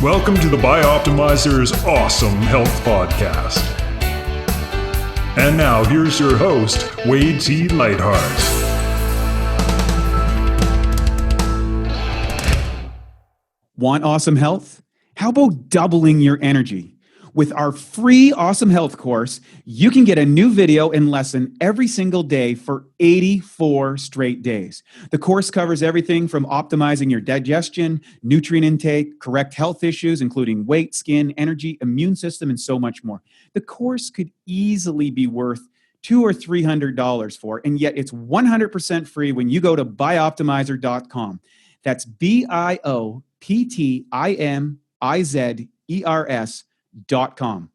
Welcome to the Bioptimizers Awesome Health Podcast. And now, here's your host, Wade T. Lightheart. Want awesome health? How about doubling your energy? With our free Awesome Health course, you can get a new video and lesson every single day for 84 straight days. The course covers everything from optimizing your digestion, nutrient intake, correct health issues, including weight, skin, energy, immune system, and so much more. The course could easily be worth $200 or $300 for, and yet it's 100% free when you go to bioptimizer.com. That's bioptimizers.com.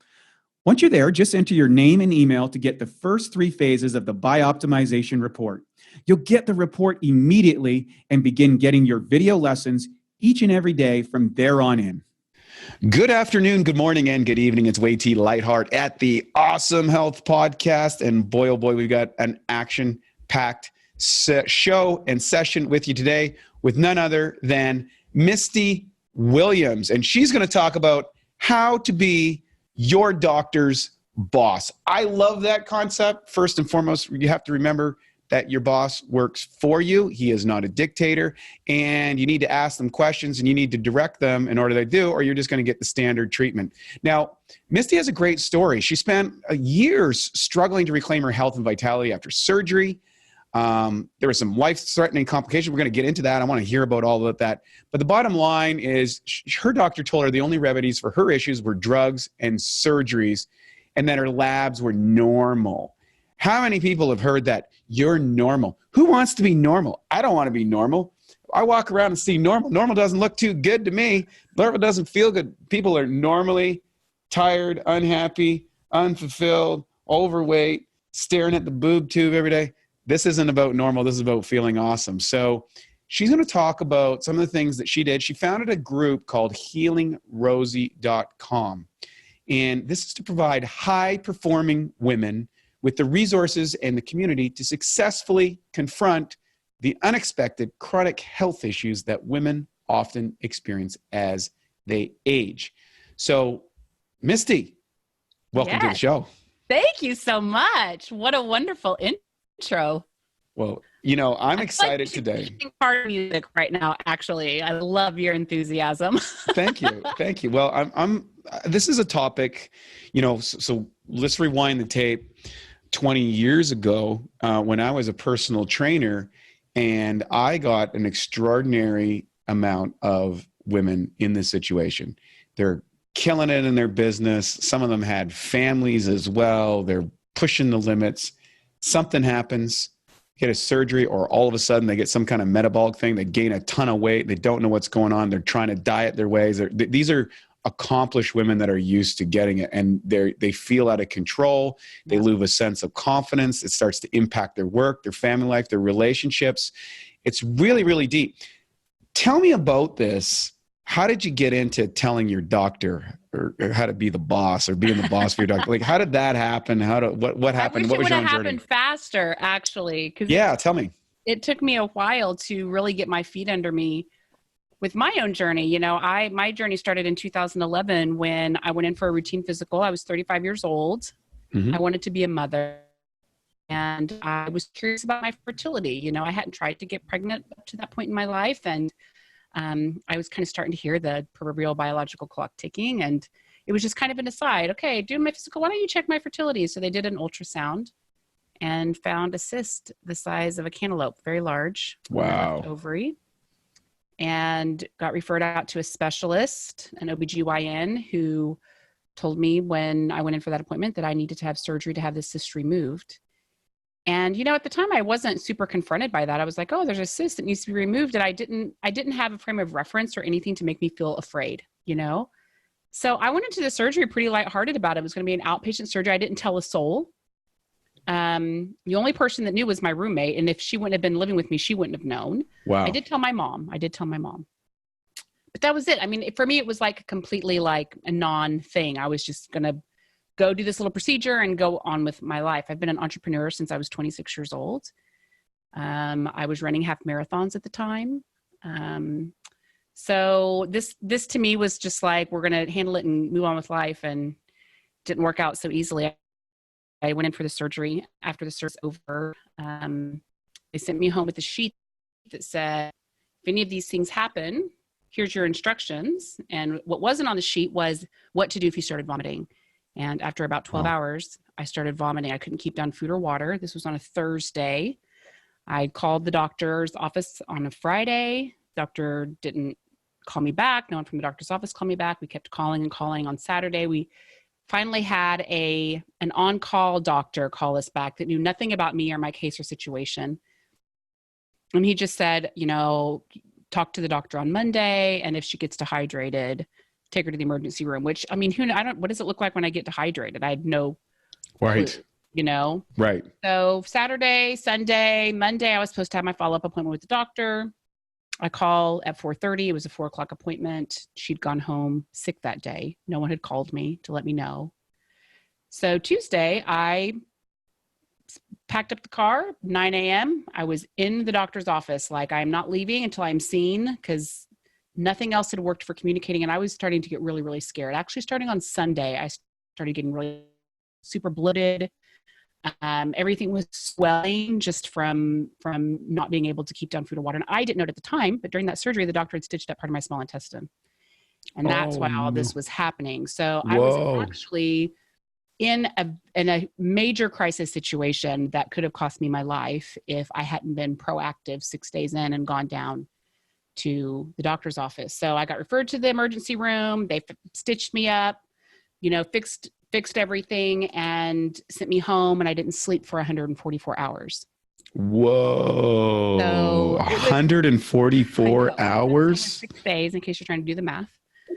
Once you're there, just enter your name and email to get the first 3 phases of the Bioptimization report. You'll get the report immediately and begin getting your video lessons each and every day from there on in. Good afternoon, good morning, and good evening. It's Wade T. Lightheart at the Awesome Health Podcast. And boy, oh boy, we've got an action-packed show and session with you today with none other than Misty Williams. And she's going to talk about how to be your doctor's boss. I love that concept. First and foremost, you have to remember that your boss works for you. He is not a dictator, and you need to ask them questions and you need to direct them in order to do, or you're just going to get the standard treatment. Now, Misty has a great story. She spent years struggling to reclaim her health and vitality after surgery. There were some life-threatening complications. We're going to get into that. I want to hear about all of that. But the bottom line is her doctor told her the only remedies for her issues were drugs and surgeries, and that her labs were normal. How many people have heard that? You're normal. Who wants to be normal? I don't want to be normal. I walk around and see normal. Normal doesn't look too good to me. Normal doesn't feel good. People are normally tired, unhappy, unfulfilled, overweight, staring at the boob tube every day. This isn't about normal. This is about feeling awesome. So she's going to talk about some of the things that she did. She founded a group called healingrosie.com. And this is to provide high-performing women with the resources and the community to successfully confront the unexpected chronic health issues that women often experience as they age. So, Misty, welcome to the show. Thank you so much. What a wonderful intro. Well, you know, I'm excited today. Part of music right now, actually. I love your enthusiasm. Thank you. Thank you. Well, this is a topic, you know, so let's rewind the tape 20 years ago when I was a personal trainer, and I got an extraordinary amount of women in this situation. They're killing it in their business. Some of them had families as well. They're pushing the limits. Something happens, get a surgery, or all of a sudden they get some kind of metabolic thing. They gain a ton of weight. They don't know what's going on. They're trying to diet their ways. These are accomplished women that are used to getting it, and they feel out of control. They lose a sense of confidence. It starts to impact their work, their family life, their relationships. It's really, really deep. Tell me about this. How did you get into telling your doctor or how to be the boss or being the boss for your doctor? Like, how did that happen? What happened? What was your own journey? It would have happened faster, actually. Yeah, tell me. It took me a while to really get my feet under me with my own journey. You know, my journey started in 2011 when I went in for a routine physical. I was 35 years old. Mm-hmm. I wanted to be a mother, and I was curious about my fertility. You know, I hadn't tried to get pregnant up to that point in my life, and I was kind of starting to hear the proverbial biological clock ticking, and it was just kind of an aside. Okay, doing my physical, why don't you check my fertility? So they did an ultrasound and found a cyst the size of a cantaloupe, very large. Wow. Ovary. And got referred out to a specialist, an OBGYN, who told me when I went in for that appointment that I needed to have surgery to have this cyst removed. And, you know, at the time I wasn't super confronted by that. I was like, oh, there's a cyst that needs to be removed. And I didn't have a frame of reference or anything to make me feel afraid, you know? So I went into the surgery pretty lighthearted about it. It was going to be an outpatient surgery. I didn't tell a soul. The only person that knew was my roommate. And if she wouldn't have been living with me, she wouldn't have known. Wow. I did tell my mom. But that was it. I mean, for me, it was like completely like a non-thing. I was just going to go do this little procedure and go on with my life. I've been an entrepreneur since I was 26 years old. I was running half marathons at the time. So this to me was just like, we're going to handle it and move on with life, and didn't work out so easily. I went in for the surgery. After the surgery was over, they sent me home with a sheet that said, if any of these things happen, here's your instructions. And what wasn't on the sheet was what to do if you started vomiting. And after about 12 hours, I started vomiting. I couldn't keep down food or water. This was on a Thursday. I called the doctor's office on a Friday. Doctor didn't call me back. No one from the doctor's office called me back. We kept calling and calling. On Saturday, we finally had an on-call doctor call us back that knew nothing about me or my case or situation. And he just said, talk to the doctor on Monday, and if she gets dehydrated, take her to the emergency room, which, I mean, what does it look like when I get dehydrated? I had no Right. clue, Right. So Saturday, Sunday, Monday, I was supposed to have my follow-up appointment with the doctor. I call at 4:30. It was a 4:00 appointment. She'd gone home sick that day. No one had called me to let me know. So Tuesday, I packed up the car, 9 a.m. I was in the doctor's office. Like, I'm not leaving until I'm seen, because nothing else had worked for communicating. And I was starting to get really, really scared. Actually, starting on Sunday, I started getting really super bloated. Everything was swelling just from not being able to keep down food or water. And I didn't know it at the time, but during that surgery, the doctor had stitched up part of my small intestine. And that's why all this was happening. So I was actually in a major crisis situation that could have cost me my life if I hadn't been proactive 6 days in and gone down to the doctor's office. So I got referred to the emergency room. They stitched me up, fixed everything, and sent me home, and I didn't sleep for 144 hours. Whoa. So 144 hours? 6 days, in case you're trying to do the math.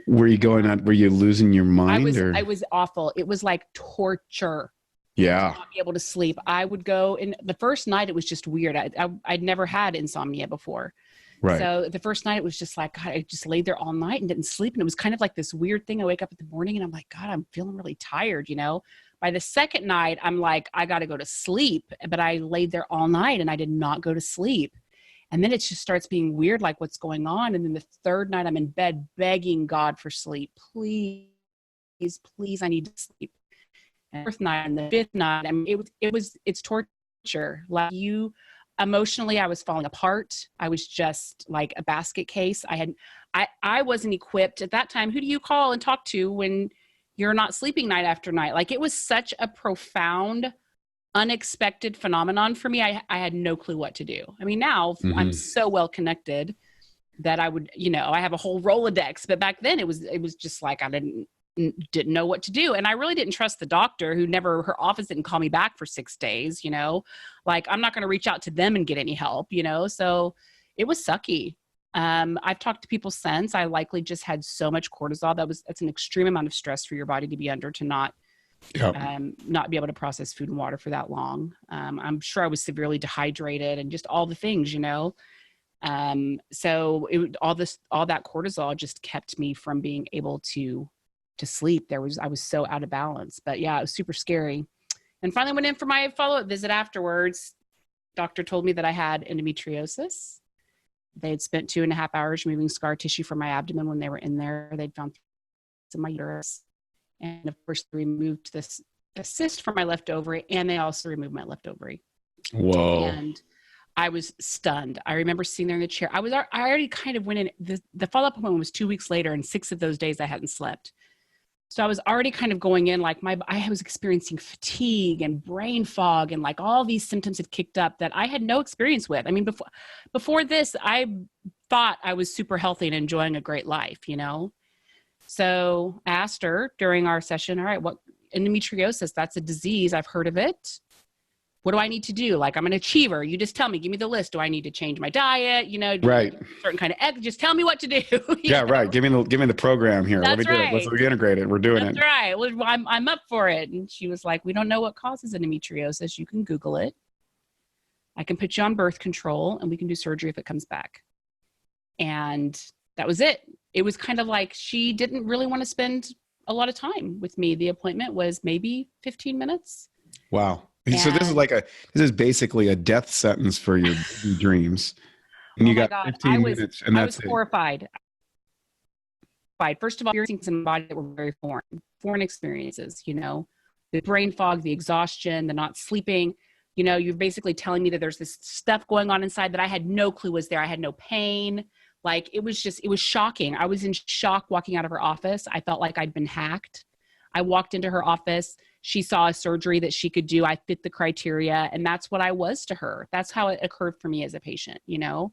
Were you losing your mind? I was awful. It was like torture. Yeah. To not be able to sleep. I would go in the first night. It was just weird. I'd never had insomnia before. Right. So the first night it was just like, God, I just laid there all night and didn't sleep. And it was kind of like this weird thing. I wake up in the morning and I'm like, God, I'm feeling really tired. By the second night, I'm like, I got to go to sleep. But I laid there all night and I did not go to sleep. And then it just starts being weird, like what's going on. And then the third night I'm in bed begging God for sleep. Please, I need to sleep. And the fourth night and the fifth night, I mean, it's torture. Like emotionally, I was falling apart. I was just like a basket case. I wasn't equipped at that time. Who do you call and talk to when you're not sleeping night after night? Like, it was such a profound, unexpected phenomenon for me. I had no clue what to do. I mean, now I'm so well connected that I would, I have a whole Rolodex, but back then it was just like, I didn't know what to do. And I really didn't trust the doctor her office didn't call me back for 6 days, like I'm not going to reach out to them and get any help, so it was sucky. I've talked to people since. I likely just had so much cortisol. That's an extreme amount of stress for your body to be under, to not be able to process food and water for that long. I'm sure I was severely dehydrated and just all the things, so all that cortisol just kept me from being able to sleep. I was so out of balance, but yeah, it was super scary. And finally went in for my follow-up visit afterwards. Doctor told me that I had endometriosis. They had spent 2.5 hours removing scar tissue from my abdomen. When they were in there, they'd found in my uterus. And of course, they removed the cyst from my left ovary, and they also removed my left ovary. Whoa. And I was stunned. I remember sitting there in the chair. I already kind of went in. The follow-up appointment was 2 weeks later, and 6 of those days I hadn't slept. So I was already kind of going in like I was experiencing fatigue and brain fog, and like all these symptoms had kicked up that I had no experience with. I mean, before this, I thought I was super healthy and enjoying a great life, So I asked her during our session, all right, what endometriosis, that's a disease. I've heard of it. What do I need to do? Like, I'm an achiever. You just tell me, give me the list. Do I need to change my diet? Right. Certain kind of egg. Just tell me what to do. Yeah, right. Give me the program here. That's Let me do it. Let's integrate it. We're doing That's right. Well, I'm up for it. And she was like, we don't know what causes endometriosis. You can Google it. I can put you on birth control and we can do surgery if it comes back. And that was it. It was kind of like she didn't really want to spend a lot of time with me. The appointment was maybe 15 minutes. Wow. So this is basically a death sentence for your dreams. And you got 15 minutes, and that's I was horrified. terrified. First of all, experiencing some body that were very foreign experiences, you know, the brain fog, the exhaustion, the not sleeping. You know, you're basically telling me that there's this stuff going on inside that I had no clue was there. I had no pain. Like, it was shocking. I was in shock walking out of her office. I felt like I'd been hacked. I walked into her office. She saw a surgery that she could do. I fit the criteria. And that's what I was to her. That's how it occurred for me as a patient, you know?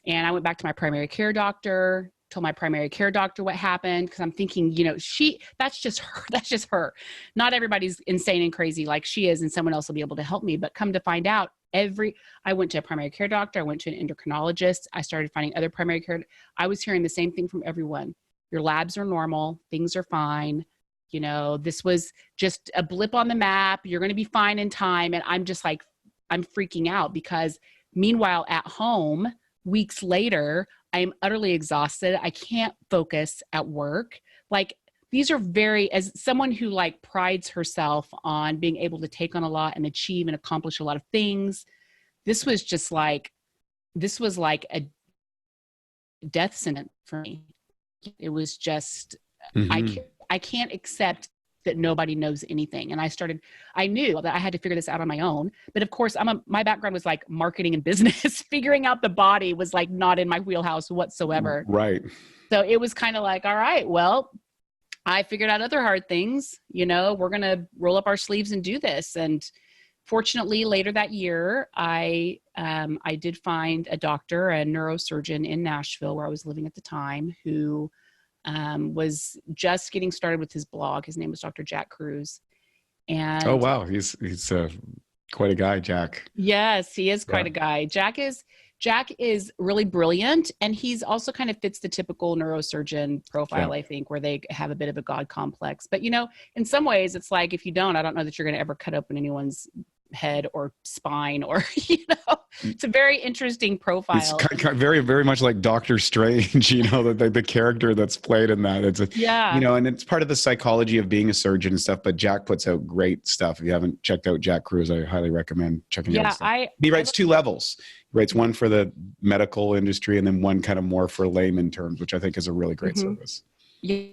And I went back to my primary care doctor, told my primary care doctor what happened. Cause I'm thinking, you know, that's just her. That's just her. Not everybody's insane and crazy like she is, and someone else will be able to help me. But come to find out, I went to a primary care doctor. I went to an endocrinologist. I started finding other primary care. I was hearing the same thing from everyone. Your labs are normal. Things are fine. You know, this was just a blip on the map. You're going to be fine in time. And I'm just like, I'm freaking out because meanwhile at home, weeks later, I am utterly exhausted. I can't focus at work. Like, these are as someone who like prides herself on being able to take on a lot and achieve and accomplish a lot of things. This was like a death sentence for me. It was just, I can't accept that nobody knows anything. And I knew that I had to figure this out on my own. But of course, my background was like marketing and business. Figuring out the body was like not in my wheelhouse whatsoever. Right. So it was kind of like, all right, well, I figured out other hard things, you know, we're going to roll up our sleeves and do this. And fortunately, later that year, I did find a doctor, a neurosurgeon in Nashville where I was living at the time, who was just getting started with his blog. His name was Dr. Jack Cruz. And oh, wow. He's quite a guy, Jack. Yes, he is quite a guy. Jack is really brilliant. And he's also kind of fits the typical neurosurgeon profile, I think, where they have a bit of a God complex. But, you know, in some ways it's like, if you don't, I don't know that you're going to ever cut open anyone's head or spine, or, you know, it's a very interesting profile. It's very, very much like Doctor Strange, you know, the character that's played in that. It's you know, and it's part of the psychology of being a surgeon and stuff, but Jack puts out great stuff. If you haven't checked out Jack Cruz, I highly recommend checking out. He writes two levels. He writes one for the medical industry and then one kind of more for layman terms, which I think is a really great service. Yeah.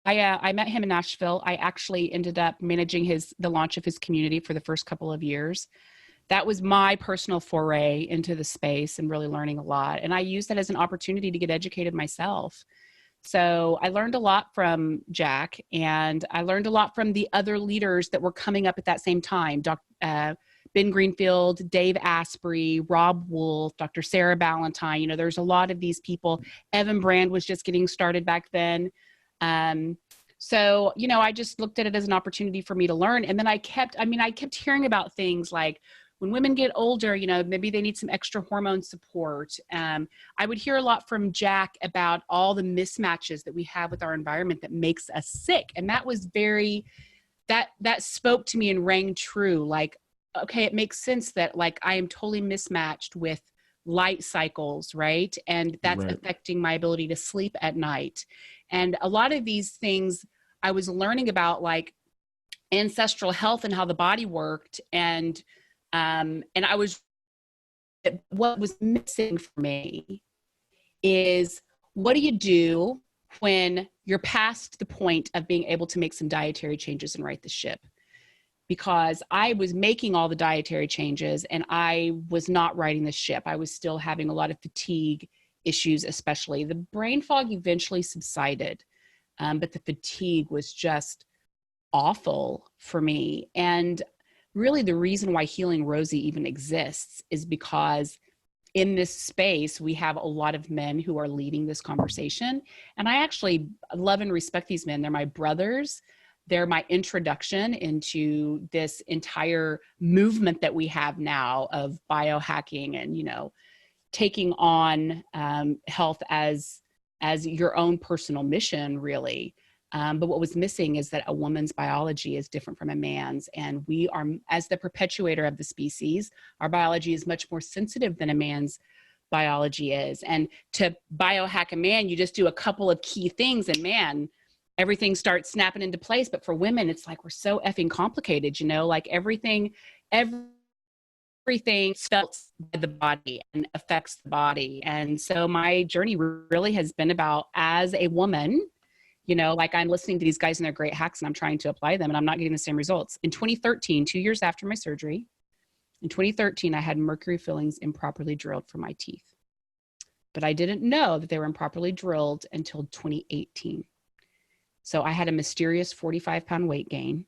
I met him in Nashville. I actually ended up managing the launch of his community for the first couple of years. That was my personal foray into the space and really learning a lot. And I used that as an opportunity to get educated myself. So I learned a lot from Jack, and I learned a lot from the other leaders that were coming up at that same time. Ben Greenfield, Dave Asprey, Rob Wolf, Dr. Sarah Ballantyne. You know, there's a lot of these people. Evan Brand was just getting started back then. So, you know, I just looked at it as an opportunity for me to learn. And then I kept hearing about things like when women get older, you know, maybe they need some extra hormone support. I would hear a lot from Jack about all the mismatches that we have with our environment that makes us sick. And that was that spoke to me and rang true. Like, okay, it makes sense that like I am totally mismatched with light cycles, right? And that's affecting my ability to sleep at night. And a lot of these things I was learning about, like ancestral health and how the body worked. And what was missing for me is, what do you do when you're past the point of being able to make some dietary changes and right the ship? Because I was making all the dietary changes and I was not righting the ship. I was still having a lot of fatigue issues, especially. The brain fog eventually subsided, but the fatigue was just awful for me. And really the reason why Healing Rosie even exists is because in this space, we have a lot of men who are leading this conversation. And I actually love and respect these men. They're my brothers. They're my introduction into this entire movement that we have now of biohacking and, you know, taking on health as your own personal mission, really. But what was missing is that a woman's biology is different from a man's. And we are, as the perpetuator of the species, our biology is much more sensitive than a man's biology is. And to biohack a man, you just do a couple of key things and man, everything starts snapping into place. But for women, it's like, we're so effing complicated, you know, like everything everything felt by the body and affects the body. And so my journey really has been about, as a woman, you know, like I'm listening to these guys and their great hacks and I'm trying to apply them and I'm not getting the same results. In 2013, 2 years after my surgery, in 2013, I had mercury fillings improperly drilled for my teeth. But I didn't know that they were improperly drilled until 2018. So I had a mysterious 45-pound weight gain.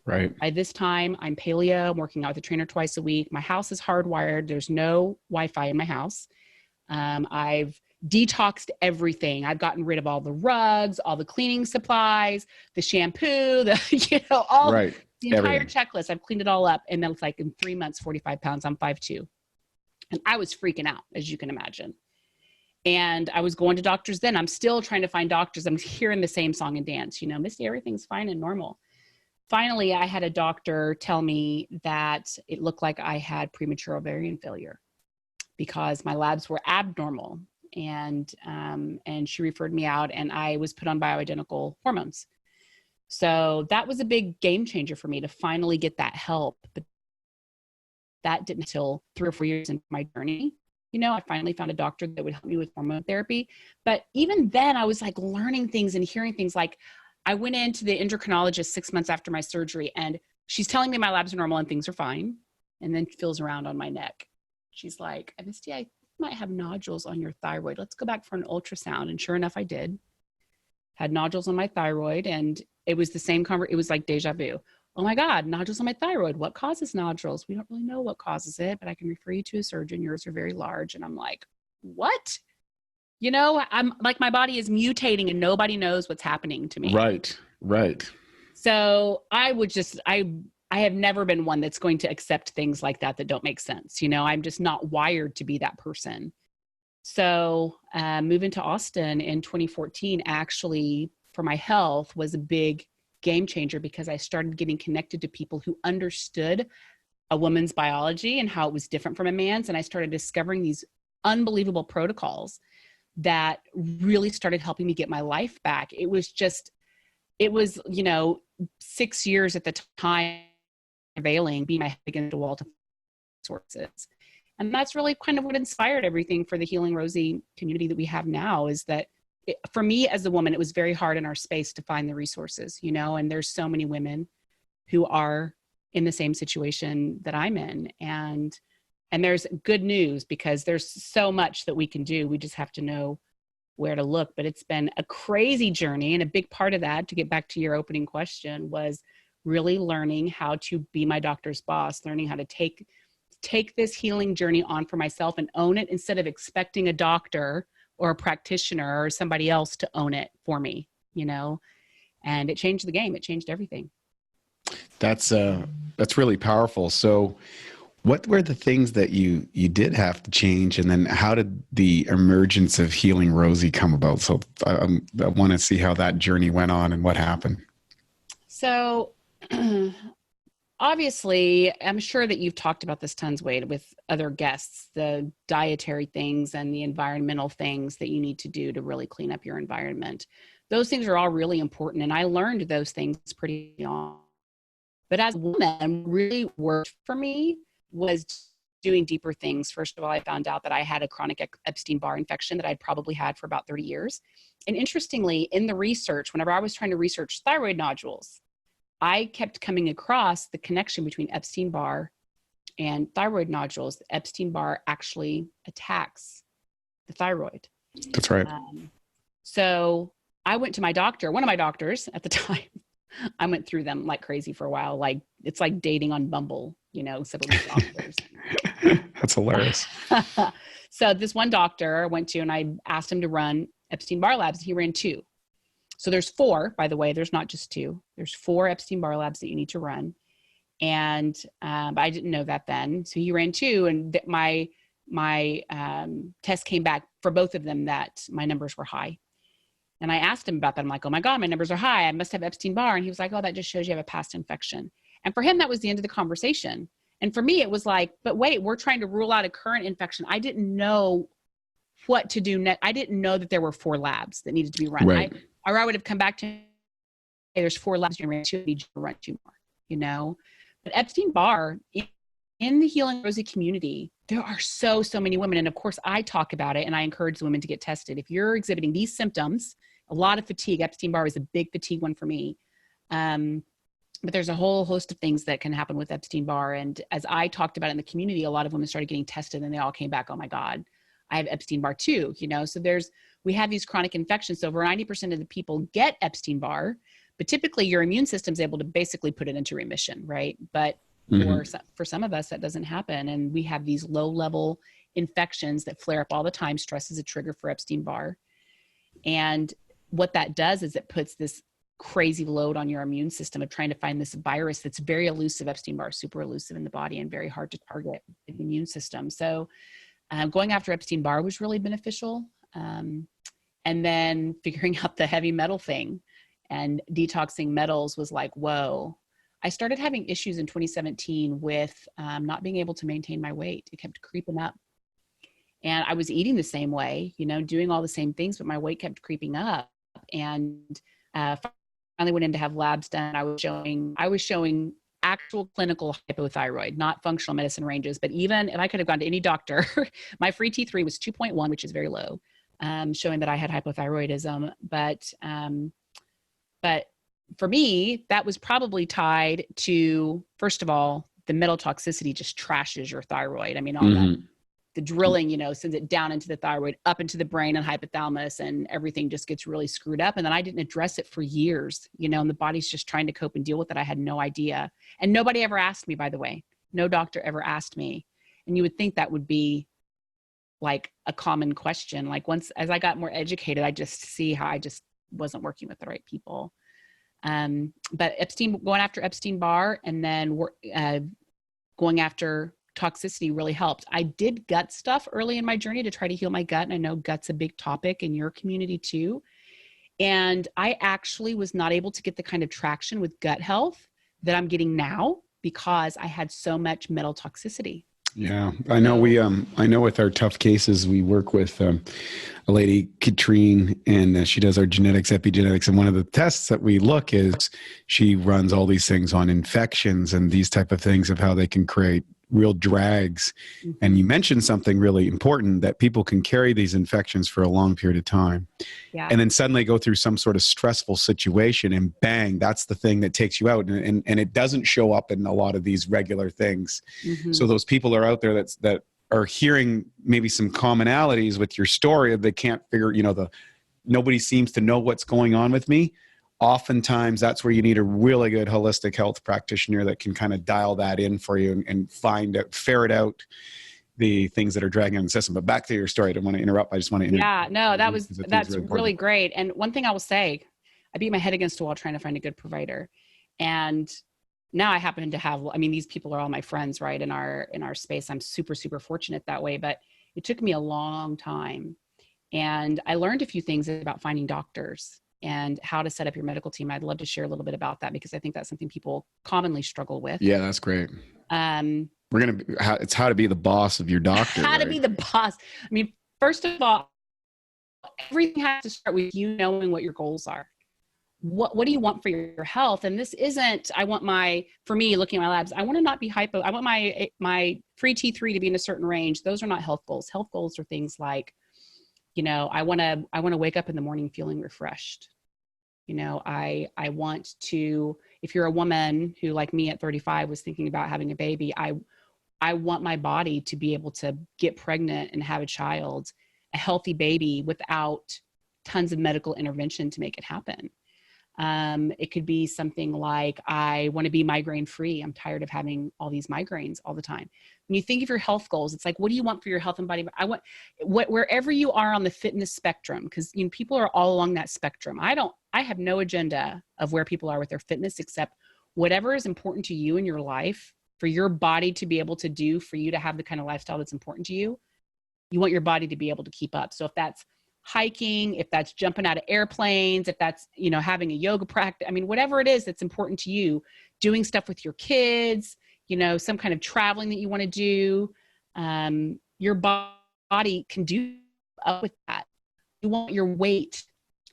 Right. By this time, I'm paleo. I'm working out with a trainer twice a week. My house is hardwired. There's no Wi-Fi in my house. I've detoxed everything. I've gotten rid of all the rugs, all the cleaning supplies, the shampoo, all right. the entire Everything. checklist. I've cleaned it all up. And then it's like in 3 months, 45 pounds. I'm 5'2". And I was freaking out, as you can imagine. And I was going to doctors then. I'm still trying to find doctors. I'm hearing the same song and dance, Misty, everything's fine and normal. Finally, I had a doctor tell me that it looked like I had premature ovarian failure because my labs were abnormal. And she referred me out and I was put on bioidentical hormones. So that was a big game changer for me to finally get that help. But that didn't until 3 or 4 years into my journey. I finally found a doctor that would help me with hormone therapy. But even then I was like learning things and hearing things. Like I went into the endocrinologist 6 months after my surgery and she's telling me my labs are normal and things are fine. And then feels around on my neck. She's like, Misty, I might have nodules on your thyroid. Let's go back for an ultrasound. And sure enough, I did. Had nodules on my thyroid and it was the same it was like deja vu. Oh my God, nodules on my thyroid. What causes nodules? We don't really know what causes it, but I can refer you to a surgeon. Yours are very large. And I'm like, what? I'm like, my body is mutating and nobody knows what's happening to me. Right. So I have never been one that's going to accept things like that don't make sense. I'm just not wired to be that person. So moving to Austin in 2014, actually for my health was a big game changer because I started getting connected to people who understood a woman's biology and how it was different from a man's. And I started discovering these unbelievable protocols that really started helping me get my life back. It was 6 years at the time prevailing, being my head against the wall to sources. And that's really kind of what inspired everything for the Healing Rosie community that we have now, is that for me as a woman, it was very hard in our space to find the resources, and there's so many women who are in the same situation that I'm in. And there's good news because there's so much that we can do. We just have to know where to look. But it's been a crazy journey. And a big part of that, to get back to your opening question, was really learning how to be my doctor's boss, learning how to take this healing journey on for myself and own it instead of expecting a doctor or a practitioner or somebody else to own it for me, and it changed the game. It changed everything. That's really powerful. So what were the things that you did have to change? And then how did the emergence of Healing Rosie come about? So I want to see how that journey went on and what happened. So obviously, I'm sure that you've talked about this tons, Wade, with other guests, the dietary things and the environmental things that you need to do to really clean up your environment. Those things are all really important. And I learned those things pretty young. But as a woman, really worked for me was doing deeper things. First of all, I found out that I had a chronic Epstein-Barr infection that I'd probably had for about 30 years. And interestingly, in the research, whenever I was trying to research thyroid nodules, I kept coming across the connection between Epstein-Barr and thyroid nodules. Epstein-Barr actually attacks the thyroid. That's right. So I went to my doctor, one of my doctors at the time. I went through them like crazy for a while. Like it's like dating on Bumble, some of these doctors. That's hilarious. So this one doctor I went to and I asked him to run Epstein-Barr labs. He ran 2. So there's 4, by the way, there's not just 2. There's 4 Epstein-Barr labs that you need to run. And but I didn't know that then. So he ran 2 and my test came back for both of them that my numbers were high. And I asked him about that. I'm like, oh my God, my numbers are high. I must have Epstein-Barr. And he was like, oh, that just shows you have a past infection. And for him, that was the end of the conversation. And for me, it was like, but wait, we're trying to rule out a current infection. I didn't know what to do next. I didn't know that there were 4 labs that needed to be run. Right. Or I would have come back to, hey, there's 4 labs, you ran 2, you need to run 2 more, But Epstein-Barr in the Healing Rosie community, there are so many women. And of course, I talk about it and I encourage women to get tested. If you're exhibiting these symptoms, a lot of fatigue, Epstein-Barr is a big fatigue one for me. But there's a whole host of things that can happen with Epstein-Barr. And as I talked about in the community, a lot of women started getting tested and they all came back, oh my God, I have Epstein-Barr too, So we have these chronic infections. So over 90% of the people get Epstein-Barr, but typically your immune system is able to basically put it into remission, right? But for some of us, that doesn't happen. And we have these low-level infections that flare up all the time. Stress is a trigger for Epstein-Barr. And what that does is it puts this crazy load on your immune system of trying to find this virus that's very elusive. Epstein-Barr is super elusive in the body and very hard to target in the immune system. So going after Epstein-Barr was really beneficial. And then figuring out the heavy metal thing and detoxing metals was like, whoa. I started having issues in 2017 with not being able to maintain my weight. It kept creeping up. And I was eating the same way, doing all the same things, but my weight kept creeping up. And finally went in to have labs done. I was showing actual clinical hypothyroid, not functional medicine ranges. But even if I could have gone to any doctor, my free T3 was 2.1, which is very low, showing that I had hypothyroidism. But for me, that was probably tied to, first of all, the metal toxicity just trashes your thyroid. I mean, all that, the drilling, sends it down into the thyroid, up into the brain and hypothalamus, and everything just gets really screwed up. And then I didn't address it for years, and the body's just trying to cope and deal with it. I had no idea. And nobody ever asked me, by the way. No doctor ever asked me. And you would think that would be like a common question. Like as I got more educated, I just see how I just wasn't working with the right people. But going after Epstein-Barr and then going after toxicity really helped. I did gut stuff early in my journey to try to heal my gut. And I know gut's a big topic in your community too. And I actually was not able to get the kind of traction with gut health that I'm getting now because I had so much metal toxicity. Yeah, I know I know with our tough cases, we work with a lady, Katrine, and she does our genetics, epigenetics. And one of the tests that we look is she runs all these things on infections and these type of things of how they can create real drags. And you mentioned something really important, that people can carry these infections for a long period of time. Yeah. And then suddenly go through some sort of stressful situation and bang, that's the thing that takes you out. And it doesn't show up in a lot of these regular things. So those people are out there that are hearing maybe some commonalities with your story. They can't figure, nobody seems to know what's going on with me. Oftentimes that's where you need a really good holistic health practitioner that can kind of dial that in for you and ferret out the things that are dragging on the system. But back to your story. I don't want to interrupt. I just want to Yeah, no, that's really great. And one thing I will say, I beat my head against a wall trying to find a good provider. And now I happen to have, these people are all my friends, right? In our space. I'm super, super fortunate that way, but it took me a long time. And I learned a few things about finding doctors and how to set up your medical team. I'd love to share a little bit about that because I think that's something people commonly struggle with. Yeah, that's great. It's how to be the boss of your doctor. To be the boss. First of all, everything has to start with you knowing what your goals are. What do you want for your health? And this isn't, for me, looking at my labs, I want to not be hypo. I want my free T3 to be in a certain range. Those are not health goals. Health goals are things like, I want to wake up in the morning feeling refreshed. I want to, if you're a woman who like me at 35 was thinking about having a baby, I want my body to be able to get pregnant and have a child, a healthy baby without tons of medical intervention to make it happen. It could be something like, I want to be migraine free. I'm tired of having all these migraines all the time. When you think of your health goals, it's like, what do you want for your health and body? I want wherever you are on the fitness spectrum, because people are all along that spectrum. I have no agenda of where people are with their fitness, except whatever is important to you in your life, for your body to be able to do, for you to have the kind of lifestyle that's important to you. You want your body to be able to keep up. So if that's hiking, if that's jumping out of airplanes, if that's, having a yoga practice, whatever it is that's important to you, doing stuff with your kids, some kind of traveling that you want to do, your body can do up with that. You want your weight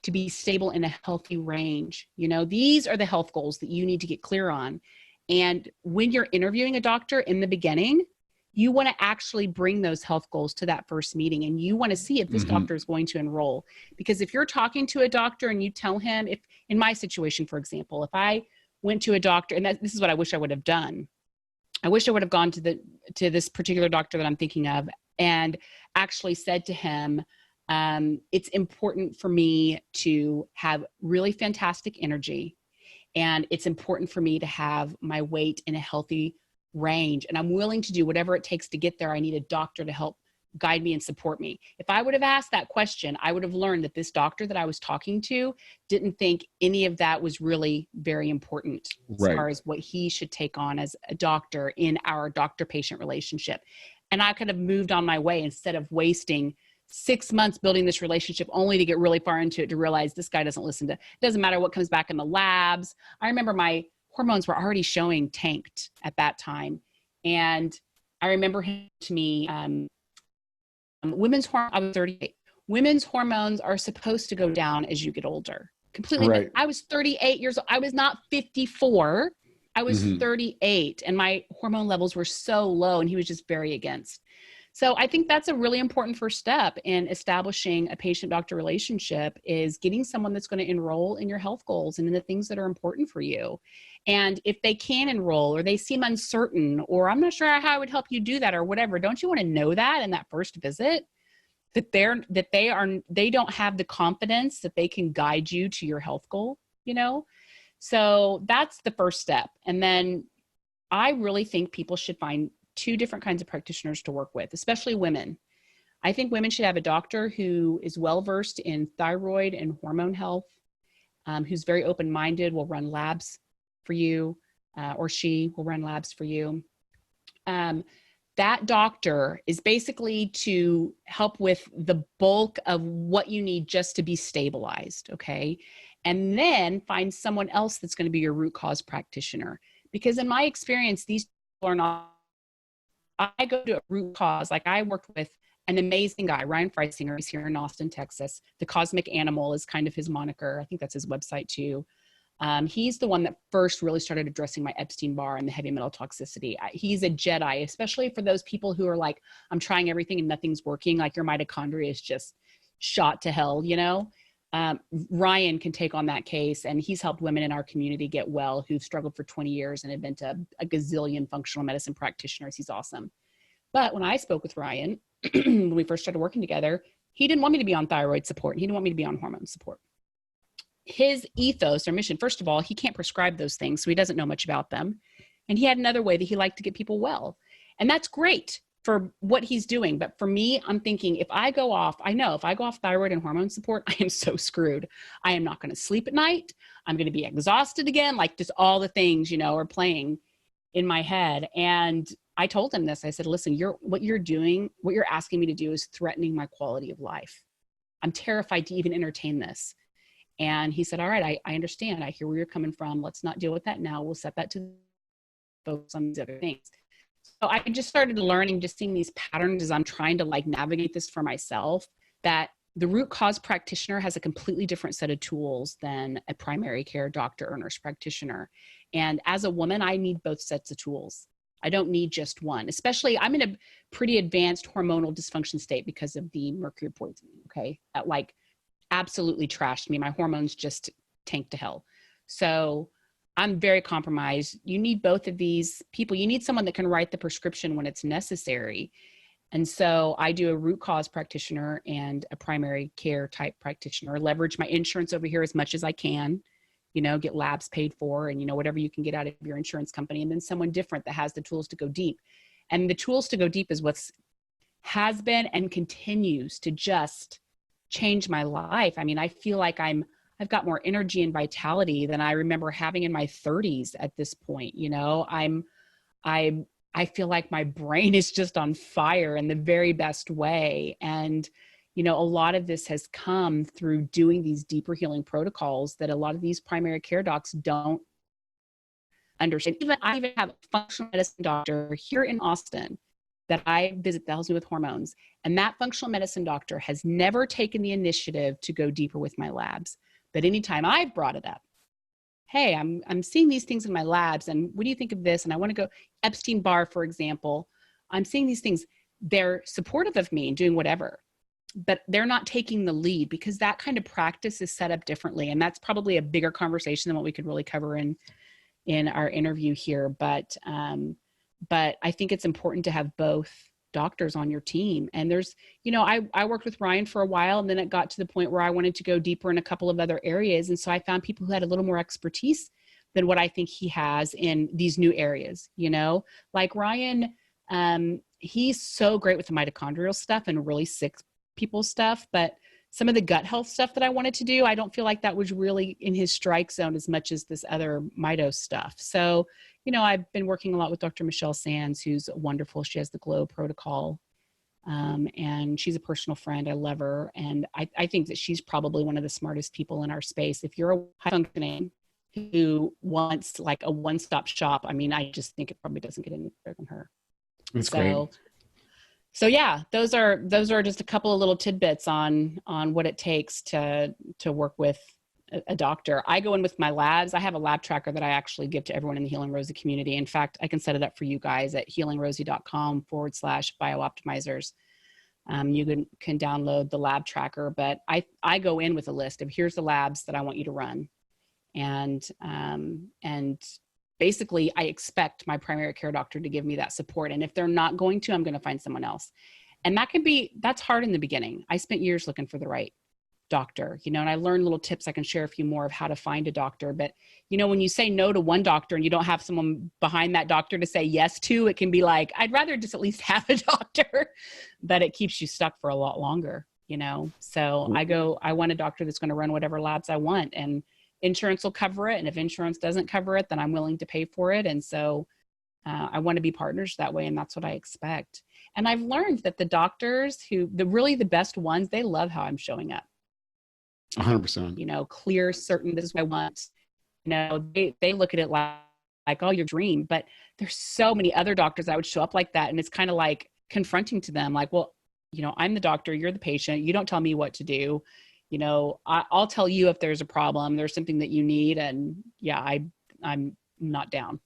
to be stable in a healthy range. These are the health goals that you need to get clear on. And when you're interviewing a doctor in the beginning, you want to actually bring those health goals to that first meeting, and you want to see if this doctor is going to enroll. Because if you're talking to a doctor and you tell him, if in my situation, for example, if I went to a doctor, and this is what I wish I would have done. I wish I would have gone to this particular doctor that I'm thinking of and actually said to him, it's important for me to have really fantastic energy. And it's important for me to have my weight in a healthy range. And I'm willing to do whatever it takes to get there. I need a doctor to help guide me and support me. If I would have asked that question, I would have learned that this doctor that I was talking to didn't think any of that was really very important as far as what he should take on as a doctor in our doctor-patient relationship. And I could have moved on my way instead of wasting 6 months building this relationship only to get really far into it to realize this guy doesn't listen to, it doesn't matter what comes back in the labs. I remember my hormones were already showing tanked at that time. And I remember him to me, women's hormones, I was 38. Women's hormones are supposed to go down as you get older. Completely. Right. I was 38 years old. I was not 54. I was 38 and my hormone levels were so low, and he was just very against. So I think that's a really important first step in establishing a patient-doctor relationship, is getting someone that's going to enroll in your health goals and in the things that are important for you. And if they can enroll, or they seem uncertain, or I'm not sure how I would help you do that, or whatever, don't you want to know that in that first visit? That they don't have the confidence that they can guide you to your health goal, you know? So that's the first step. And then I really think people should find 2 different kinds of practitioners to work with, especially women. I think women should have a doctor who is well-versed in thyroid and hormone health, who's very open-minded, will run labs for you, or she will run labs for you. That doctor is basically to help with the bulk of what you need just to be stabilized, okay? And then find someone else that's going to be your root cause practitioner. Because in my experience, these people are not, I go to a root cause. Like I worked with an amazing guy, Ryan Freisinger. He's here in Austin, Texas. The Cosmic Animal is kind of his moniker. I think that's his website too. He's the one that first really started addressing my Epstein-Barr and the heavy metal toxicity. He's a Jedi, especially for those people who are like, I'm trying everything and nothing's working. Like your mitochondria is just shot to hell, you know? Ryan can take on that case, and he's helped women in our community get well who've struggled for 20 years and have been to a gazillion functional medicine practitioners. He's awesome. But when I spoke with Ryan, when we first started working together, he didn't want me to be on thyroid support. He didn't want me to be on hormone support. His ethos or mission, first of all, he can't prescribe those things, so he doesn't know much about them. And he had another way that he liked to get people well. And that's great for what he's doing. But for me, I'm thinking if I go off thyroid and hormone support, I am so screwed. I am not going to sleep at night. I'm going to be exhausted again. Like just all the things, you know, are playing in my head. And I told him this. I said, listen, what you're doing, what you're asking me to do is threatening my quality of life. I'm terrified to even entertain this. And he said, all right, I understand. I hear where you're coming from. Let's not deal with that now. We'll set that to focus on these other things. So I just started learning, just seeing these patterns as I'm trying to like navigate this for myself, that the root cause practitioner has a completely different set of tools than a primary care doctor or nurse practitioner. And as a woman, I need both sets of tools. I don't need just one, especially I'm in a pretty advanced hormonal dysfunction state because of the mercury poisoning. Okay. That like absolutely trashed me. My hormones just tanked to hell. So I'm very compromised. You need both of these people. You need someone that can write the prescription when it's necessary. And so I do a root cause practitioner and a primary care type practitioner, leverage my insurance over here as much as I can, you know, get labs paid for and, you know, whatever you can get out of your insurance company, and then someone different that has the tools to go deep. And the tools to go deep is what's has been and continues to just change my life. I mean, I feel like I've got more energy and vitality than I remember having in my 30s at this point. You know, I feel like my brain is just on fire in the very best way. And, you know, a lot of this has come through doing these deeper healing protocols that a lot of these primary care docs don't understand. I even have a functional medicine doctor here in Austin that I visit that helps me with hormones. And that functional medicine doctor has never taken the initiative to go deeper with my labs. But anytime I've brought it up, hey, I'm seeing these things in my labs, and what do you think of this? And I want to go Epstein-Barr, for example. I'm seeing these things. They're supportive of me and doing whatever, but they're not taking the lead because that kind of practice is set up differently. And that's probably a bigger conversation than what we could really cover in our interview here. But I think it's important to have both doctors on your team. And there's, I worked with Ryan for a while, and then it got to the point where I wanted to go deeper in a couple of other areas. And so I found people who had a little more expertise than what I think he has in these new areas, like Ryan, he's so great with the mitochondrial stuff and really sick people stuff, but some of the gut health stuff that I wanted to do, I don't feel like that was really in his strike zone as much as this other mito stuff. So, I've been working a lot with Dr. Michelle Sands, who's wonderful. She has the GLOW protocol, and she's a personal friend. I love her. And I think that she's probably one of the smartest people in our space. If you're a high functioning who wants like a one-stop shop, I just think it probably doesn't get any better than her. That's great. So yeah, those are just a couple of little tidbits on what it takes to work with a doctor. I go in with my labs. I have a lab tracker that I actually give to everyone in the Healing Rosie community. In fact, I can set it up for you guys at healingrosie.com/Bioptimizers. You can download the lab tracker, but I go in with a list of here's the labs that I want you to run. And basically I expect my primary care doctor to give me that support. And if they're not going to, I'm going to find someone else. And that's hard in the beginning. I spent years looking for the right doctor, and I learned little tips. I can share a few more of how to find a doctor. But, when you say no to one doctor and you don't have someone behind that doctor to say yes to, it can be like, I'd rather just at least have a doctor, but it keeps you stuck for a lot longer, So I want a doctor that's going to run whatever labs I want, and insurance will cover it. And if insurance doesn't cover it, then I'm willing to pay for it. And so I want to be partners that way. And that's what I expect. And I've learned that the doctors the best ones, they love how I'm showing up. 100%. Clear, certain, this is what I want. They look at it like, oh, your dream. But there's so many other doctors that would show up like that. And it's kind of like confronting to them, like, well, I'm the doctor, you're the patient. You don't tell me what to do. I'll tell you if there's a problem, there's something that you need. And yeah, I'm not down.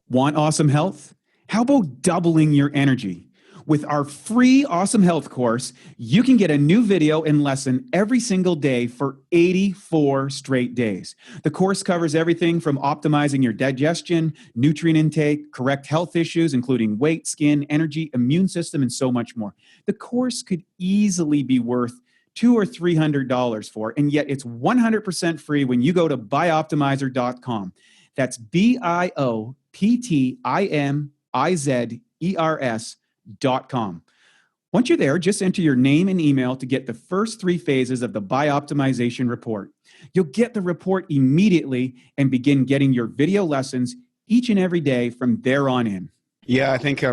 Want awesome health? How about doubling your energy? With our free Awesome Health course, you can get a new video and lesson every single day for 84 straight days. The course covers everything from optimizing your digestion, nutrient intake, correct health issues, including weight, skin, energy, immune system, and so much more. The course could easily be worth $200 or $300 for, and yet it's 100% free when you go to bioptimizer.com. That's bioptimizers.com. Once you're there, just enter your name and email to get the first 3 phases of the Bioptimization report. You'll get the report immediately and begin getting your video lessons each and every day from there on in. Yeah, I think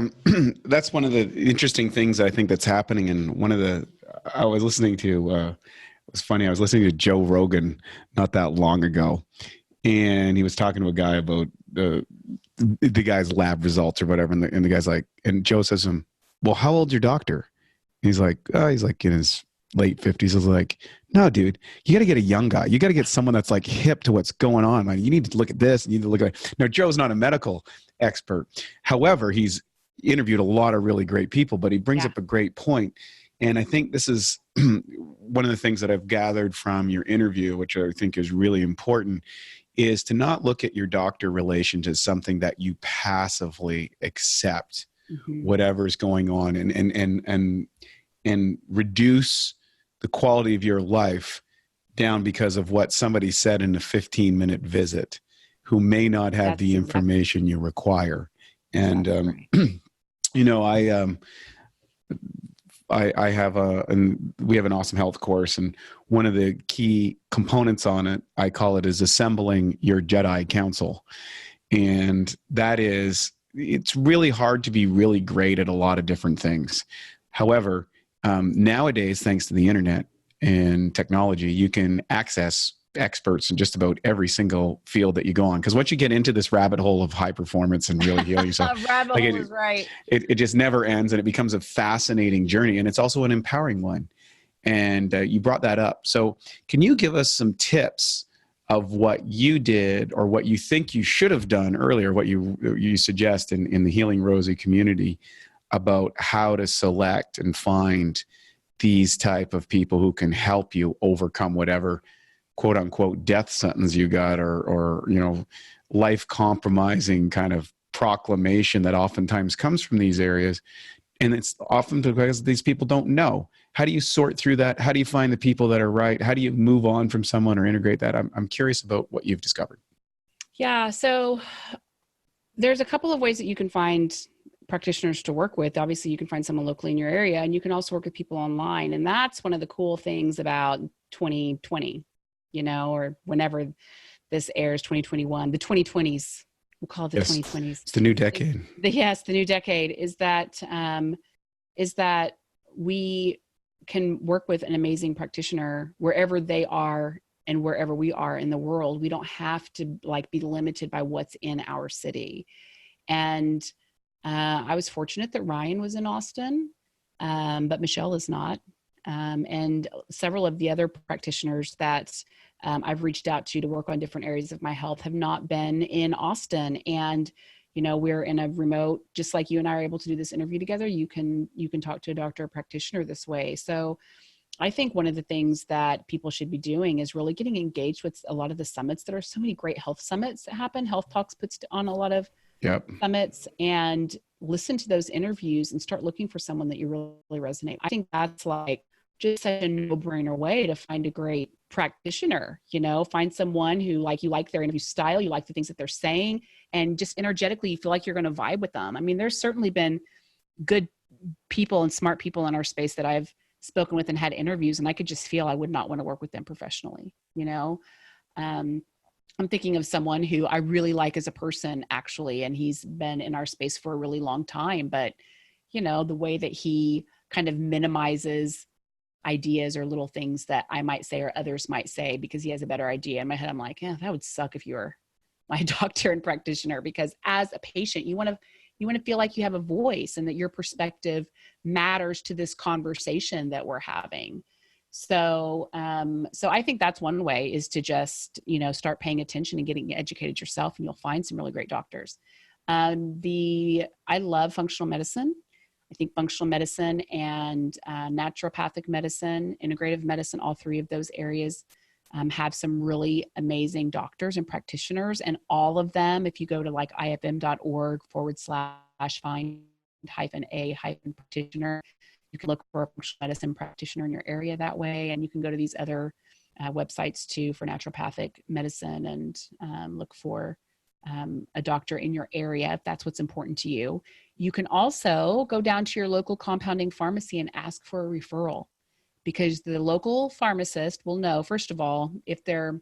that's one of the interesting things I think that's happening. And I was listening to, it was funny, I was listening to Joe Rogan not that long ago, and he was talking to a guy about the guy's lab results or whatever. And the guy's like, and Joe says to him, well, how old's your doctor? He's like in his late 50s. I was like, no, dude, you got to get a young guy. You got to get someone that's like hip to what's going on. Like, you need to look at this. You need to look at it. Now, Joe's not a medical expert. However, he's interviewed a lot of really great people, but he brings up a great point. And I think this is one of the things that I've gathered from your interview, which I think is really important, is to not look at your doctor relations as something that you passively accept whatever's going on, and reduce the quality of your life down because of what somebody said in a 15-minute visit who may not have the information you require. And, I have we have an Awesome Health course, and one of the key components on it, I call it, is assembling your Jedi Council. And that is, it's really hard to be really great at a lot of different things. However, nowadays, thanks to the internet and technology, you can access experts in just about every single field that you go on. Because once you get into this rabbit hole of high performance and really healing yourself, it just never ends, and it becomes a fascinating journey. And it's also an empowering one. And you brought that up. So can you give us some tips of what you did or what you think you should have done earlier, what you suggest in the Healing Rosie community about how to select and find these type of people who can help you overcome whatever quote unquote death sentence you got or life compromising kind of proclamation that oftentimes comes from these areas. And it's often because these people don't know. How do you sort through that? How do you find the people that are right? How do you move on from someone or integrate that? I'm curious about what you've discovered. Yeah. So there's a couple of ways that you can find practitioners to work with. Obviously, you can find someone locally in your area, and you can also work with people online. And that's one of the cool things about 2020, or whenever this airs, 2021, the 2020s. We'll call it the 2020s. It's the new decade. Yes, the new decade is that we can work with an amazing practitioner wherever they are and wherever we are in the world. We don't have to be limited by what's in our city. And I was fortunate that Ryan was in Austin, but Michelle is not. And several of the other practitioners that I've reached out to work on different areas of my health have not been in Austin. And, we're in a remote, just like you and I are able to do this interview together, you can talk to a doctor or practitioner this way. So I think one of the things that people should be doing is really getting engaged with a lot of the summits. There are so many great health summits that happen. Health Talks puts on a lot of summits, and listen to those interviews and start looking for someone that you really resonate. I think that's just such a no-brainer way to find a great practitioner. Find someone who you like their interview style, you like the things that they're saying, and just energetically you feel like you're going to vibe with them. I mean, there's certainly been good people and smart people in our space that I've spoken with and had interviews, and I could just feel I would not want to work with them professionally. I'm thinking of someone who I really like as a person, actually, and he's been in our space for a really long time, but the way that he kind of minimizes ideas or little things that I might say or others might say because he has a better idea. In my head, I'm like, yeah, that would suck if you were my doctor and practitioner, because as a patient, you want to feel like you have a voice and that your perspective matters to this conversation that we're having. So I think that's one way, is to just, start paying attention and getting educated yourself, and you'll find some really great doctors. I love functional medicine. I think functional medicine and naturopathic medicine, integrative medicine, all three of those areas have some really amazing doctors and practitioners. And all of them, if you go to ifm.org/find-a-practitioner, you can look for a functional medicine practitioner in your area that way. And you can go to these other websites too for naturopathic medicine and look for a doctor in your area if that's what's important to you. You can also go down to your local compounding pharmacy and ask for a referral, because the local pharmacist will know, first of all, if a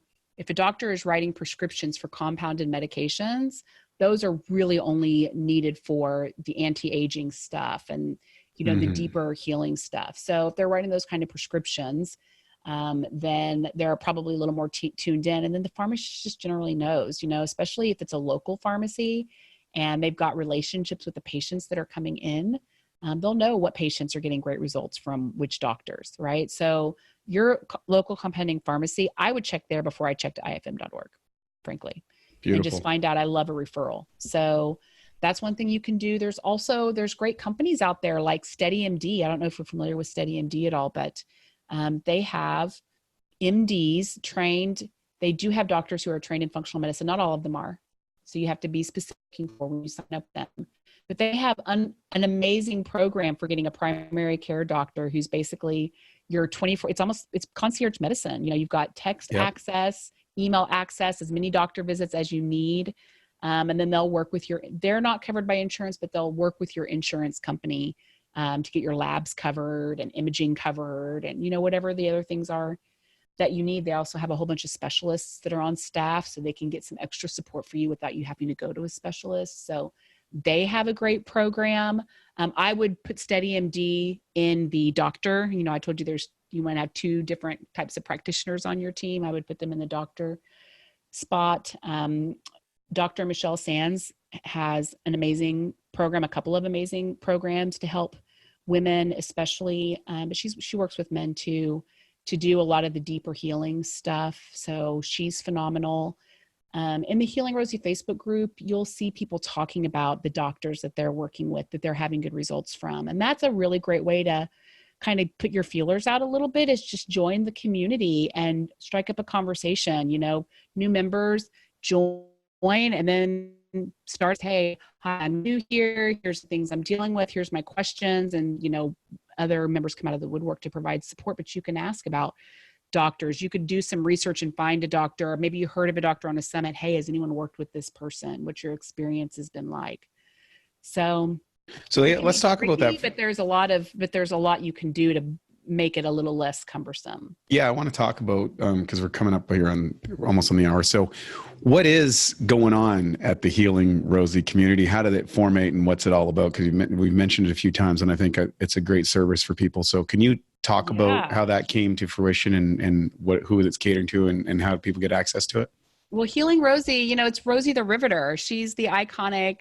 doctor is writing prescriptions for compounded medications, those are really only needed for the anti-aging stuff and the deeper healing stuff. So if they're writing those kind of prescriptions, then they're probably a little more tuned in. And then the pharmacist just generally knows, especially if it's a local pharmacy and they've got relationships with the patients that are coming in, they'll know what patients are getting great results from which doctors, right? So your local compounding pharmacy, I would check there before I checked ifm.org, frankly. Beautiful. And just find out I love a referral. So that's one thing you can do. There's great companies out there like SteadyMD. I don't know if you're familiar with SteadyMD at all, but they have MDs trained. They do have doctors who are trained in functional medicine. Not all of them are. So you have to be specific for when you sign up with them. But they have an amazing program for getting a primary care doctor who's basically your 24, it's concierge medicine. You've got text access, email access, as many doctor visits as you need. And then they'll work with they're not covered by insurance, but they'll work with your insurance company to get your labs covered and imaging covered and, whatever the other things are that you need. They also have a whole bunch of specialists that are on staff, so they can get some extra support for you without you having to go to a specialist. So they have a great program. I would put SteadyMD in the doctor. I told you you might have two different types of practitioners on your team. I would put them in the doctor spot. Dr. Michelle Sands has an amazing program, a couple of amazing programs to help women, especially, but she works with men too. to do a lot of the deeper healing stuff. So she's phenomenal. In the Healing Rosie Facebook group, you'll see people talking about the doctors that they're working with, that they're having good results from. And that's a really great way to kind of put your feelers out a little bit, is just join the community and strike up a conversation. New members join and then start, hey, hi, I'm new here. Here's the things I'm dealing with. Here's my questions. And, other members come out of the woodwork to provide support, but you can ask about doctors. You could do some research and find a doctor. Maybe you heard of a doctor on a summit. Hey, has anyone worked with this person? What your experience has been like? So yeah, let's talk about that. But there's a lot you can do to make it a little less cumbersome. Yeah, I want to talk about, because we're coming up here almost on the hour. So what is going on at the Healing Rosie community? How did it formate and what's it all about? Because we've mentioned it a few times, and I think it's a great service for people. So can you talk about how that came to fruition and who it's catering to and how people get access to it? Well, Healing Rosie, it's Rosie the Riveter. She's the iconic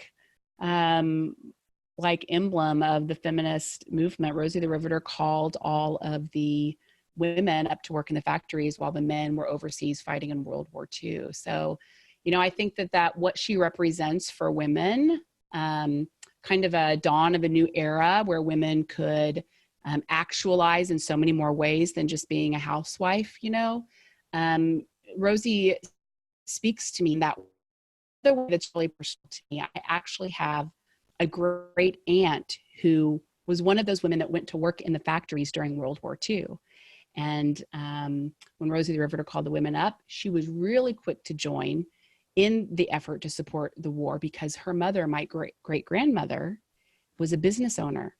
emblem of the feminist movement. Rosie the Riveter called all of the women up to work in the factories while the men were overseas fighting in World War II. So, I think that what she represents for women, kind of a dawn of a new era where women could actualize in so many more ways than just being a housewife. Rosie speaks to me in that the way that's really personal to me. I actually have a great aunt who was one of those women that went to work in the factories during World War II. And when Rosie the Riveter called the women up, she was really quick to join in the effort to support the war, because her mother, my great-grandmother, was a business owner.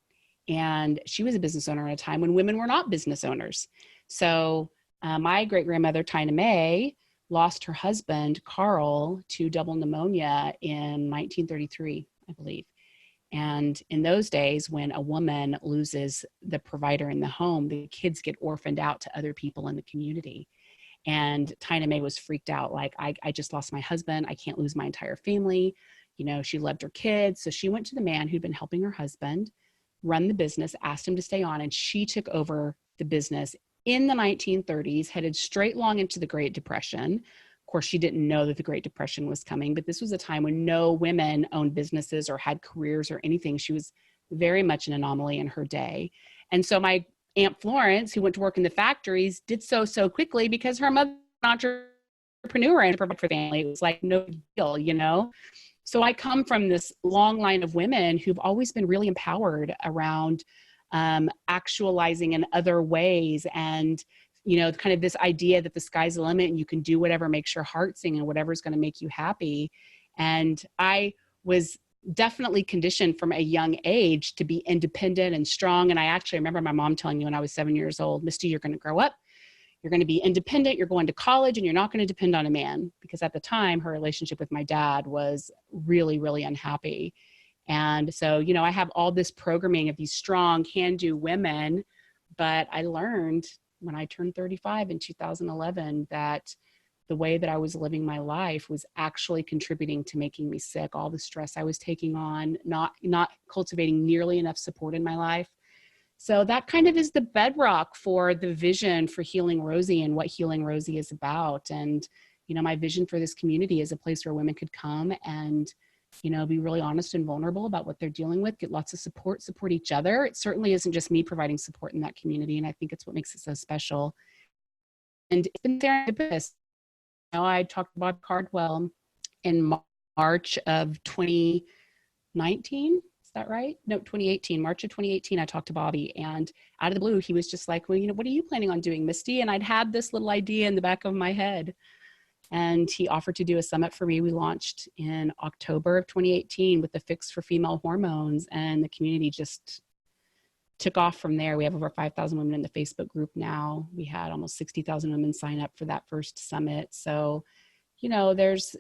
And she was a business owner at a time when women were not business owners. So my great-grandmother, Tina May, lost her husband, Carl, to double pneumonia in 1933, I believe. And in those days, when a woman loses the provider in the home, the kids get orphaned out to other people in the community. And Tina May was freaked out, like, I just lost my husband. I can't lose my entire family. She loved her kids. So she went to the man who'd been helping her husband run the business, asked him to stay on, and she took over the business in the 1930s, headed straight long into the Great Depression. Of course, she didn't know that the Great Depression was coming, but this was a time when no women owned businesses or had careers or anything. She was very much an anomaly in her day. And so my Aunt Florence, who went to work in the factories, did so quickly because her mother was an entrepreneur and provided for the family. It was like no deal, So I come from this long line of women who've always been really empowered around actualizing in other ways, and kind of this idea that the sky's the limit and you can do whatever makes your heart sing and whatever's going to make you happy. And I was definitely conditioned from a young age to be independent and strong. And I actually remember my mom telling me when I was 7 years old, Misty, you're going to grow up, you're going to be independent, you're going to college, and you're not going to depend on a man. Because at the time, her relationship with my dad was really, really unhappy. And so, I have all this programming of these strong, can-do women, but I learned when I turned 35 in 2011 that the way that I was living my life was actually contributing to making me sick. All the stress I was taking on, not cultivating nearly enough support in my life. So that kind of is the bedrock for the vision for Healing Rosie and what Healing Rosie is about. And, my vision for this community is a place where women could come and, be really honest and vulnerable about what they're dealing with, get lots of support each other. It certainly isn't just me providing support in that community. And I think it's what makes it so special. And it's been serendipitous. I talked to Bob Cardwell in March of 2019. Is that right? No, 2018, March of 2018, I talked to Bobby, and out of the blue, he was just like, well, what are you planning on doing, Misty? And I'd had this little idea in the back of my head, and he offered to do a summit for me. We launched in October of 2018 with the Fix for Female Hormones, and the community just took off from there. We have over 5,000 women in the Facebook group now. We had almost 60,000 women sign up for that first summit. So, there's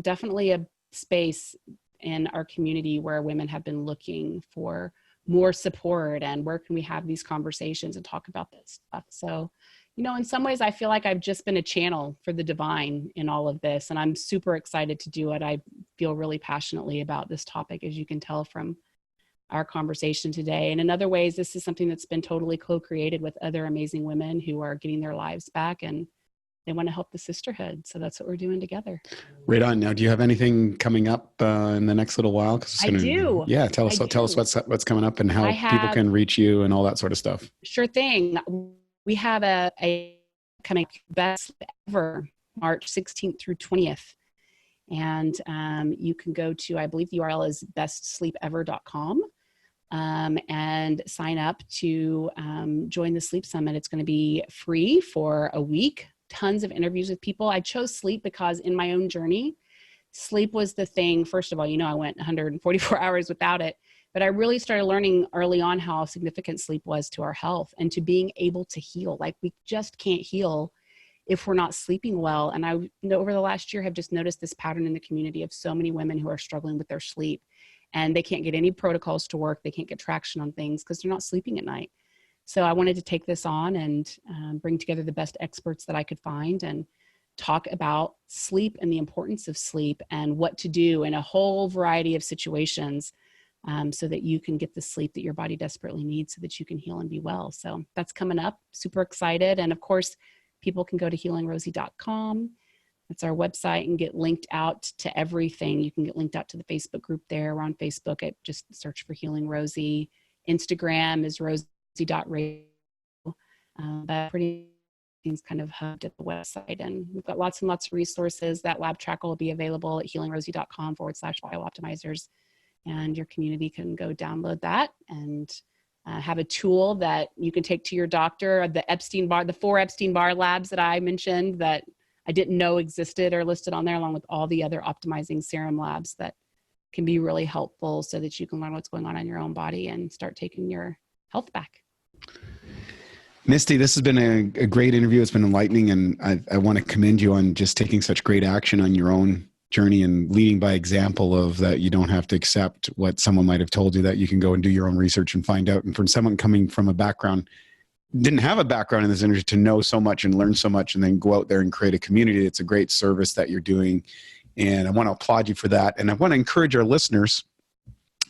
definitely a space in our community where women have been looking for more support, and where can we have these conversations and talk about this stuff. So, in some ways I feel like I've just been a channel for the divine in all of this, and I'm super excited to do it. I feel really passionately about this topic, as you can tell from our conversation today. And in other ways, this is something that's been totally co-created with other amazing women who are getting their lives back, and they want to help the sisterhood. So that's what we're doing together. Right on. Now, do you have anything coming up in the next little while? I do. Yeah, tell us what's coming up and how people can reach you and all that sort of stuff. Sure thing. We have a coming best ever, March 16th through 20th. And you can go to, I believe the URL is bestsleepever.com, and sign up to join the Sleep Summit. It's going to be free for a week. Tons of interviews with people. I chose sleep because in my own journey, sleep was the thing. First of all, I went 144 hours without it, but I really started learning early on how significant sleep was to our health and to being able to heal. Like, we just can't heal if we're not sleeping well. And I know over the last year have just noticed this pattern in the community of so many women who are struggling with their sleep, and they can't get any protocols to work. They can't get traction on things because they're not sleeping at night. So I wanted to take this on and bring together the best experts that I could find and talk about sleep and the importance of sleep and what to do in a whole variety of situations, so that you can get the sleep that your body desperately needs so that you can heal and be well. So that's coming up. Super excited. And of course, people can go to healingrosie.com. That's our website, and get linked out to everything. You can get linked out to the Facebook group there. We're on Facebook at just search for Healing Rosie. Instagram is rosie.radio. That pretty things kind of hubbed at the website. And we've got lots and lots of resources. That lab tracker will be available at healingrosie.com/Bioptimizers. And your community can go download that and have a tool that you can take to your doctor. The 4 Epstein-Barr labs that I mentioned that I didn't know existed are listed on there, along with all the other optimizing serum labs that can be really helpful so that you can learn what's going on in your own body and start taking your health back. Misty, this has been a great interview. It's been enlightening, and I want to commend you on just taking such great action on your own journey and leading by example of that. You don't have to accept what someone might have told you, that you can go and do your own research and find out. And from someone coming from a background, didn't have a background in this industry, to know so much and learn so much and then go out there and create a community. It's a great service that you're doing. And I want to applaud you for that. And I want to encourage our listeners,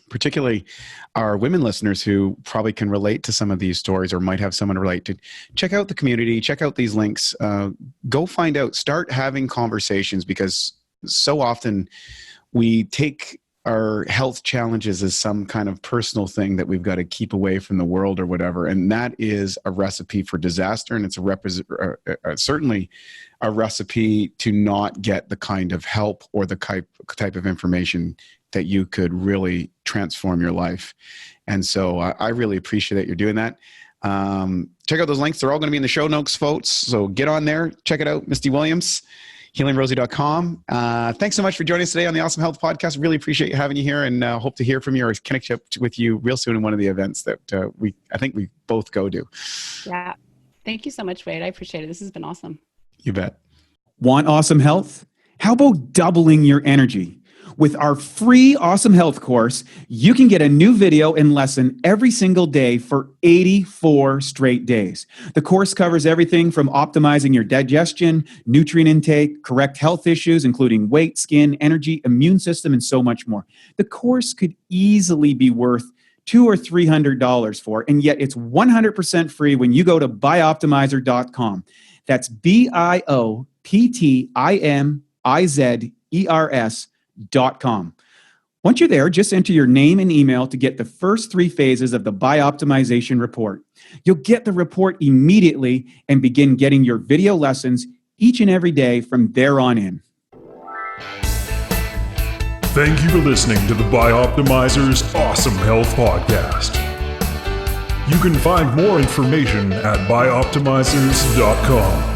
particularly our women listeners who probably can relate to some of these stories or might have someone relate to, check out the community, check out these links, go find out, start having conversations, because so often we take our health challenges as some kind of personal thing that we've got to keep away from the world or whatever. And that is a recipe for disaster. And it's certainly a recipe to not get the kind of help or the type of information that you could really transform your life. And so I really appreciate that you're doing that. Check out those links. They're all going to be in the show notes, folks. So get on there, check it out. Misty Williams, healingrosie.com. Thanks so much for joining us today on the Awesome Health Podcast. Really appreciate having you here, and hope to hear from you or connect up with you real soon in one of the events that I think we both go to. Yeah. Thank you so much, Wade. I appreciate it. This has been awesome. You bet. Want awesome health? How about doubling your energy? With our free Awesome Health course, you can get a new video and lesson every single day for 84 straight days. The course covers everything from optimizing your digestion, nutrient intake, correct health issues, including weight, skin, energy, immune system, and so much more. The course could easily be worth $200 or $300 for, and yet it's 100% free when you go to bioptimizer.com. That's bioptimizers.com. Once you're there, just enter your name and email to get the first 3 phases of the Bioptimization report. You'll get the report immediately and begin getting your video lessons each and every day from there on in. Thank you for listening to the Bioptimizers Awesome Health Podcast. You can find more information at bioptimizers.com.